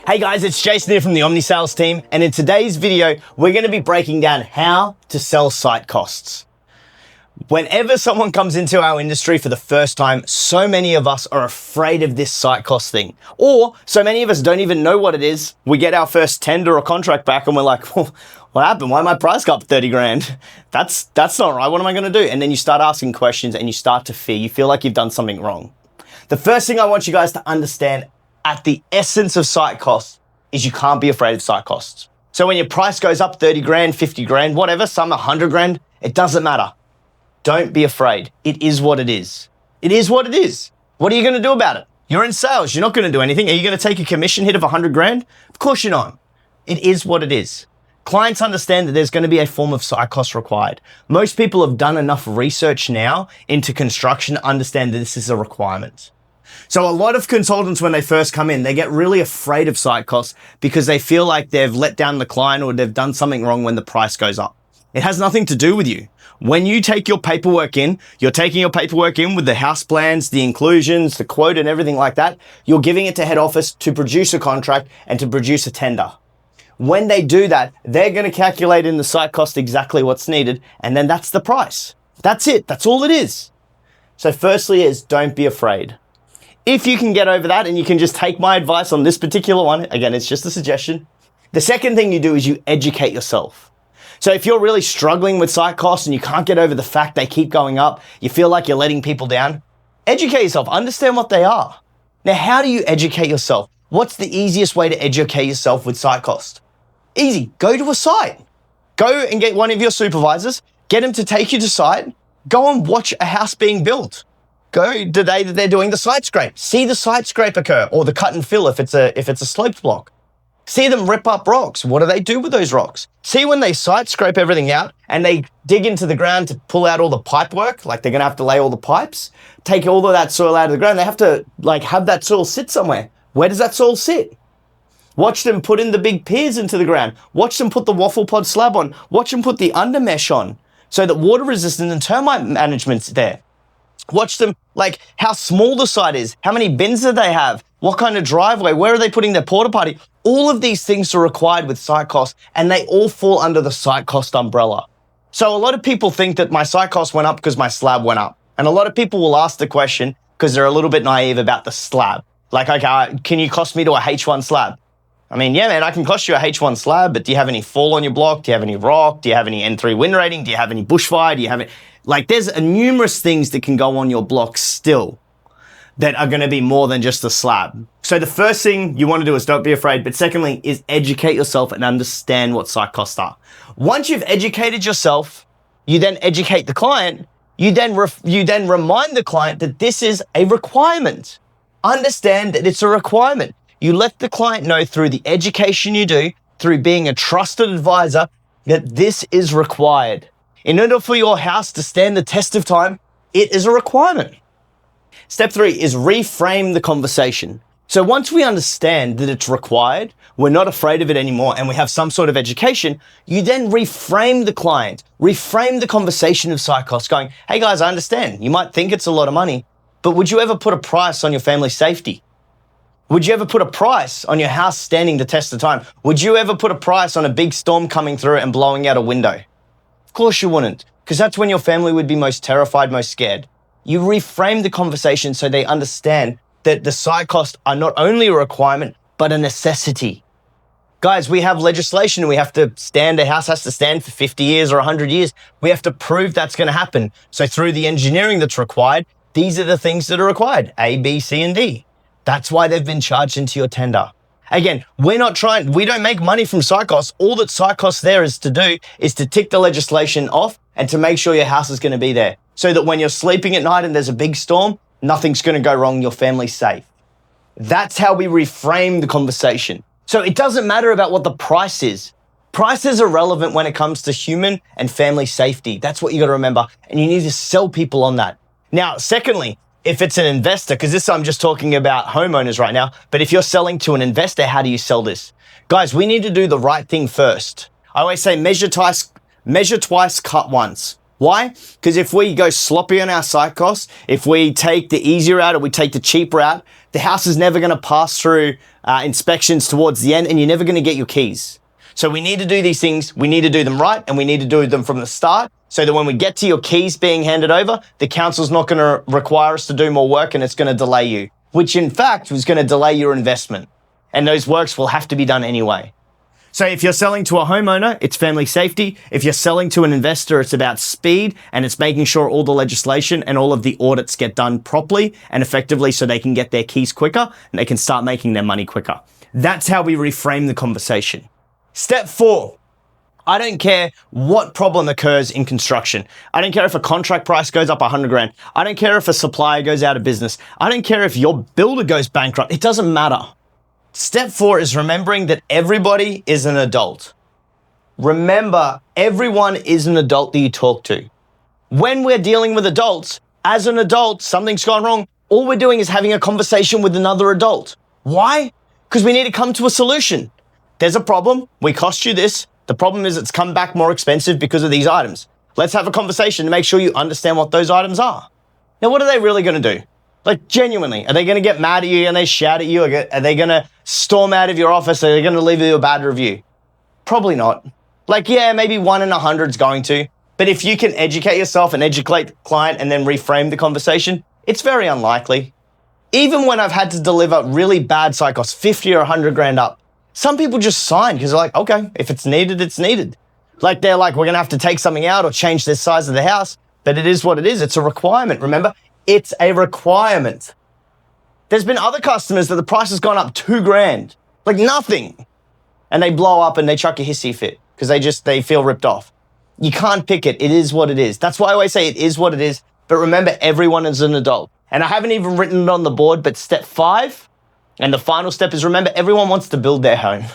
Hey guys, it's Jason here from the Omni Sales team, and in today's video, we're going to be breaking down how to sell site costs. Whenever someone comes into our industry for the first time, so many of us are afraid of this site cost thing, or so many of us don't even know what it is. We get our first tender or contract back and we're like, well, what happened? Why my price got up 30 grand? That's not right. What am I going to do? And then you start asking questions and you start to fear. You feel like you've done something wrong. The first thing I want you guys to understand at the essence of site costs is you can't be afraid of site costs. So when your price goes up 30 grand, 50 grand, whatever, some 100 grand, it doesn't matter. Don't be afraid. It is what it is. It is what it is. What are you going to do about it? You're in sales. You're not going to do anything. Are you going to take a commission hit of 100 grand? Of course you're not. It is what it is. Clients understand that there's going to be a form of site cost required. Most people have done enough research now into construction to understand that this is a requirement. So a lot of consultants, when they first come in, they get really afraid of site costs because they feel like they've let down the client or they've done something wrong when the price goes up. It has nothing to do with you. When you take your paperwork in, you're taking your paperwork in with the house plans, the inclusions, the quote and everything like that. You're giving it to head office to produce a contract and to produce a tender. When they do that, they're going to calculate in the site cost exactly what's needed. And then that's the price. That's it. That's all it is. So firstly is don't be afraid. If you can get over that and you can just take my advice on this particular one, again, it's just a suggestion. The second thing you do is you educate yourself. So if you're really struggling with site costs and you can't get over the fact they keep going up, you feel like you're letting people down, educate yourself, understand what they are. Now, how do you educate yourself? What's the easiest way to educate yourself with site cost? Easy, go to a site. Go and get one of your supervisors, get them to take you to site, go and watch a house being built. Go the day that they're doing the site scrape. See the site scrape occur, or the cut and fill if it's a sloped block. See them rip up rocks. What do they do with those rocks? See when they site scrape everything out and they dig into the ground to pull out all the pipe work, like they're gonna have to lay all the pipes, take all of that soil out of the ground. They have to have that soil sit somewhere. Where does that soil sit? Watch them put in the big piers into the ground. Watch them put the waffle pod slab on. Watch them put the undermesh on so that water resistance and termite management's there. Watch them, how small the site is, how many bins do they have, what kind of driveway, where are they putting their porta potty? All of these things are required with site costs and they all fall under the site cost umbrella. So a lot of people think that my site cost went up because my slab went up. And a lot of people will ask the question because they're a little bit naive about the slab. Okay, can you cost me to a H1 slab? I mean, yeah, man, I can cost you a H1 slab, but do you have any fall on your block? Do you have any rock? Do you have any N3 wind rating? Do you have any bushfire? Do you have it? There's numerous things that can go on your block still that are going to be more than just a slab. So the first thing you want to do is don't be afraid. But secondly is educate yourself and understand what site costs are. Once you've educated yourself, you then educate the client. You then remind the client that this is a requirement. Understand that it's a requirement. You let the client know through the education you do, through being a trusted advisor, that this is required. In order for your house to stand the test of time, it is a requirement. Step 3 is reframe the conversation. So once we understand that it's required, we're not afraid of it anymore, and we have some sort of education, you then reframe the client, reframe the conversation of site costs, going, hey guys, I understand. You might think it's a lot of money, but would you ever put a price on your family's safety? Would you ever put a price on your house standing the test of time? Would you ever put a price on a big storm coming through and blowing out a window? Of course you wouldn't, because that's when your family would be most terrified, most scared. You reframe the conversation so they understand that the site costs are not only a requirement, but a necessity. Guys, we have legislation. We have to stand, a house has to stand for 50 years or 100 years. We have to prove that's going to happen. So through the engineering that's required, these are the things that are required, A, B, C, and D. That's why they've been charged into your tender. Again, we don't make money from site costs. All that site costs there is to do is to tick the legislation off and to make sure your house is going to be there. So that when you're sleeping at night and there's a big storm, nothing's going to go wrong, your family's safe. That's how we reframe the conversation. So it doesn't matter about what the price is. Price is irrelevant when it comes to human and family safety. That's what you got to remember. And you need to sell people on that. Now, secondly, if it's an investor, because this I'm just talking about homeowners right now, but if you're selling to an investor, how do you sell this? Guys, we need to do the right thing first. I always say measure twice, cut once. Why? Because if we go sloppy on our site costs, if we take the easier route or we take the cheap route, the house is never going to pass through inspections towards the end, and you're never going to get your keys. So we need to do these things, we need to do them right, and we need to do them from the start so that when we get to your keys being handed over, the council's not going to require us to do more work and it's going to delay you, which in fact was going to delay your investment. And those works will have to be done anyway. So if you're selling to a homeowner, it's family safety. If you're selling to an investor, it's about speed, and it's making sure all the legislation and all of the audits get done properly and effectively so they can get their keys quicker and they can start making their money quicker. That's how we reframe the conversation. Step 4. I don't care what problem occurs in construction. I don't care if a contract price goes up 100 grand. I don't care if a supplier goes out of business. I don't care if your builder goes bankrupt. It doesn't matter. Step 4 is remembering that everybody is an adult. Remember, everyone is an adult that you talk to. When we're dealing with adults, as an adult, something's gone wrong, all we're doing is having a conversation with another adult. Why? Because we need to come to a solution. There's a problem, we cost you this. The problem is it's come back more expensive because of these items. Let's have a conversation to make sure you understand what those items are. Now, what are they really going to do? Like, genuinely, are they going to get mad at you and they shout at you? Are they going to storm out of your office? Are they going to leave you a bad review? Probably not. Like, yeah, maybe 1 in 100 is going to. But if you can educate yourself and educate the client and then reframe the conversation, it's very unlikely. Even when I've had to deliver really bad site costs, 50 or 100 grand up, some people just sign because they're like, okay, if it's needed, it's needed. Like, they're like, we're going to have to take something out or change the size of the house, but it is what it is. It's a requirement. Remember, it's a requirement. There's been other customers that the price has gone up 2 grand, like nothing. And they blow up and they chuck a hissy fit because they feel ripped off. You can't pick it. It is what it is. That's why I always say it is what it is. But remember, everyone is an adult. And I haven't even written it on the board, but step 5, and the final step is remember, everyone wants to build their home.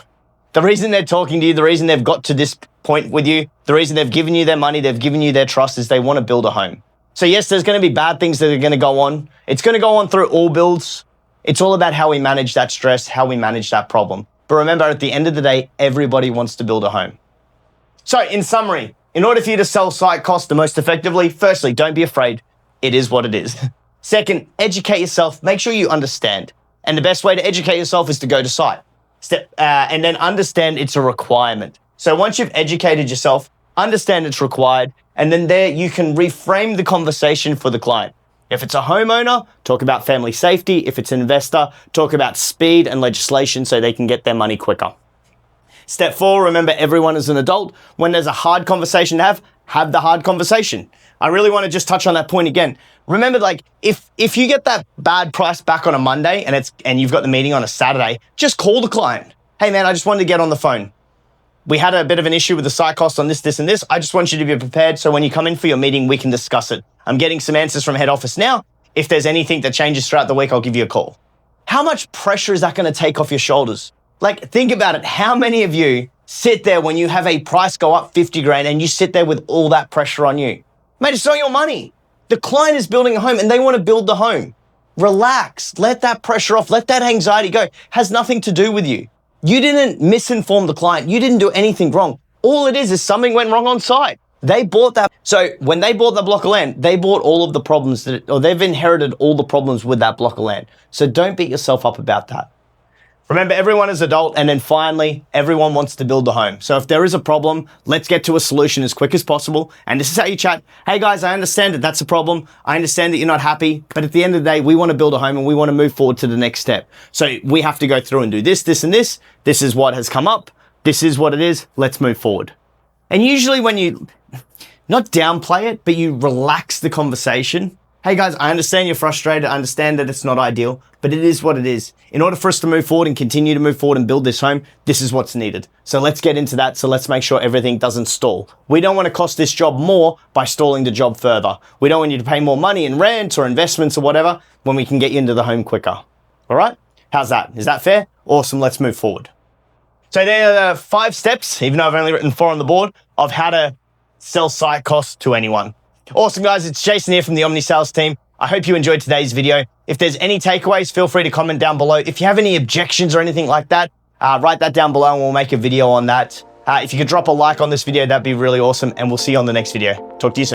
The reason they're talking to you, the reason they've got to this point with you, the reason they've given you their money, they've given you their trust is they want to build a home. So yes, there's going to be bad things that are going to go on. It's going to go on through all builds. It's all about how we manage that stress, how we manage that problem. But remember, at the end of the day, everybody wants to build a home. So in summary, in order for you to sell site costs the most effectively, firstly, don't be afraid. It is what it is. Second, educate yourself. Make sure you understand. And the best way to educate yourself is to go to site. And then understand it's a requirement. So once you've educated yourself, understand it's required, and then there you can reframe the conversation for the client. If it's a homeowner, talk about family safety. If it's an investor, talk about speed and legislation so they can get their money quicker. Step 4, remember everyone is an adult. When there's a hard conversation to have the hard conversation. I really want to just touch on that point again. Remember, like, if you get that bad price back on a Monday and you've got the meeting on a Saturday, just call the client. Hey man, I just wanted to get on the phone. We had a bit of an issue with the site cost on this, this, and this. I just want you to be prepared so when you come in for your meeting, we can discuss it. I'm getting some answers from head office now. If there's anything that changes throughout the week, I'll give you a call. How much pressure is that going to take off your shoulders? Like, think about it. How many of you sit there when you have a price go up 50 grand and you sit there with all that pressure on you? Mate, it's not your money. The client is building a home and they want to build the home. Relax. Let that pressure off. Let that anxiety go. It has nothing to do with you. You didn't misinform the client. You didn't do anything wrong. All it is something went wrong on site. They bought that. So when they bought that block of land, they bought all of the problems or they've inherited all the problems with that block of land. So don't beat yourself up about that. Remember, everyone is adult. And then finally, everyone wants to build a home. So if there is a problem, let's get to a solution as quick as possible. And this is how you chat. Hey guys, I understand that that's a problem. I understand that you're not happy, but at the end of the day, we want to build a home and we want to move forward to the next step. So we have to go through and do this, this, and this. This is what has come up. This is what it is. Let's move forward. And usually when you not downplay it, but you relax the conversation. Hey guys, I understand you're frustrated. I understand that it's not ideal, but it is what it is. In order for us to move forward and continue to move forward and build this home, this is what's needed. So let's get into that. So let's make sure everything doesn't stall. We don't want to cost this job more by stalling the job further. We don't want you to pay more money in rent or investments or whatever when we can get you into the home quicker. All right? How's that? Is that fair? Awesome. Let's move forward. So there are the 5 steps, even though I've only written 4 on the board, of how to sell site costs to anyone. Awesome, guys. It's Jason here from the Omni Sales team. I hope you enjoyed today's video. If there's any takeaways, feel free to comment down below. If you have any objections or anything like that, write that down below and we'll make a video on that. If you could drop a like on this video, that'd be really awesome. And we'll see you on the next video. Talk to you soon.